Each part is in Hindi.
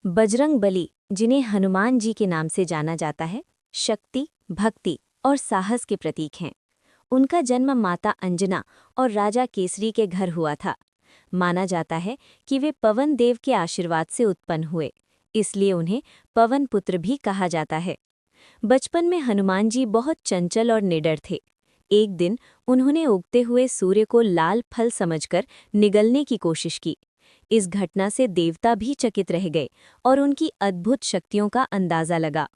बजरंग बली, जिन्हें हनुमान जी के नाम से जाना जाता है, शक्ति, भक्ति और साहस के प्रतीक हैं। उनका जन्म माता अंजना और राजा केसरी के घर हुआ था। माना जाता है कि वे पवन देव के आशीर्वाद से उत्पन्न हुए, इसलिए उन्हें पवन पुत्र भी कहा जाता है। बचपन में हनुमान जी बहुत चंचल और निडर थे। एक दिन उन्होंने उगते हुए सूर्य को लाल फल समझकर निगलने की कोशिश की। इस घटना से देवता भी चकित रह गए और उनकी अद्भुत शक्तियों का अंदाजा लगा।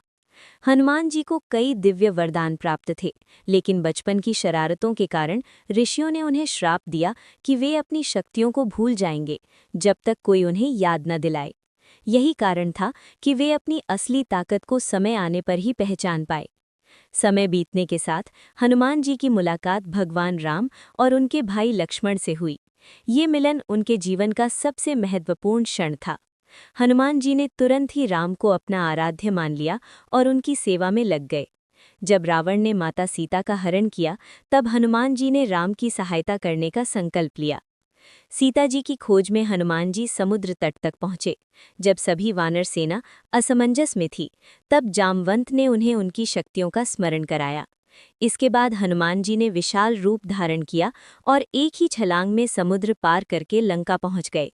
हनुमान जी को कई दिव्य वरदान प्राप्त थे, लेकिन बचपन की शरारतों के कारण ऋषियों ने उन्हें श्राप दिया कि वे अपनी शक्तियों को भूल जाएंगे जब तक कोई उन्हें याद न दिलाए। यही कारण था कि वे अपनी असली ताकत को समय आने पर ही पहचान पाए। समय बीतने के साथ हनुमान जी की मुलाकात भगवान राम और उनके भाई लक्ष्मण से हुई। ये मिलन उनके जीवन का सबसे महत्वपूर्ण क्षण था। हनुमान जी ने तुरंत ही राम को अपना आराध्य मान लिया और उनकी सेवा में लग गए। जब रावण ने माता सीता का हरण किया, तब हनुमान जी ने राम की सहायता करने का संकल्प लिया। सीता जी की खोज में हनुमान जी समुद्र तट तक पहुंचे। जब सभी वानर सेना असमंजस में थी, तब जामवंत ने उन्हें उनकी शक्तियों का स्मरण कराया। इसके बाद हनुमान जी ने विशाल रूप धारण किया और एक ही छलांग में समुद्र पार करके लंका पहुंच गए।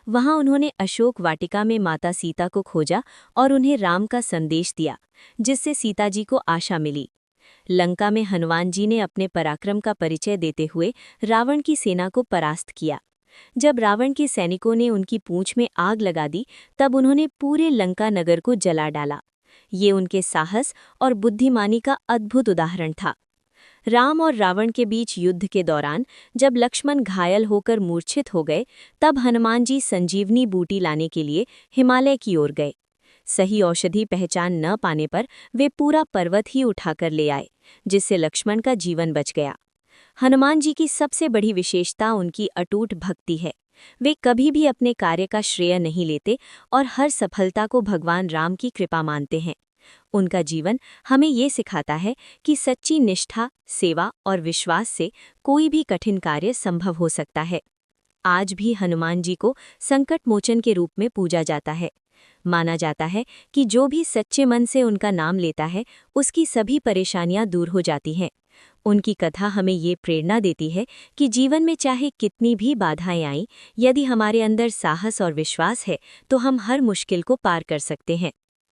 वहां उन्होंने अशोक वाटिका में माता सीता को खोजा और उन्हें राम का संदेश दिया, जिससे सीता जी को आशा मिली। लंका में हनुमान जी ने अपने पराक्रम का परिचय देते हुए रावण की सेना को परास्त किया। जब रावण के सैनिकों ने उनकी पूंछ में आग लगा दी, तब उन्होंने पूरे लंका नगर को जला डाला। ये उनके साहस और बुद्धिमानी का अद्भुत उदाहरण था। राम और रावण के बीच युद्ध के दौरान जब लक्ष्मण घायल होकर मूर्छित हो गए, तब हनुमान जी संजीवनी बूटी लाने के लिए हिमालय की ओर गए। सही औषधि पहचान न पाने पर वे पूरा पर्वत ही उठाकर ले आए, जिससे लक्ष्मण का जीवन बच गया। हनुमान जी की सबसे बड़ी विशेषता उनकी अटूट भक्ति है। वे कभी भी अपने कार्य का श्रेय नहीं लेते और हर सफलता को भगवान राम की कृपा मानते हैं। उनका जीवन हमें ये सिखाता है कि सच्ची निष्ठा, सेवा और विश्वास से कोई भी कठिन कार्य संभव हो सकता है। आज भी हनुमान जी को संकट मोचन के रूप में पूजा जाता है। माना जाता है कि जो भी सच्चे मन से उनका नाम लेता है, उसकी सभी परेशानियां दूर हो जाती हैं। उनकी कथा हमें ये प्रेरणा देती है कि जीवन में चाहे कितनी भी बाधाएं आईं, यदि हमारे अंदर साहस और विश्वास है, तो हम हर मुश्किल को पार कर सकते हैं।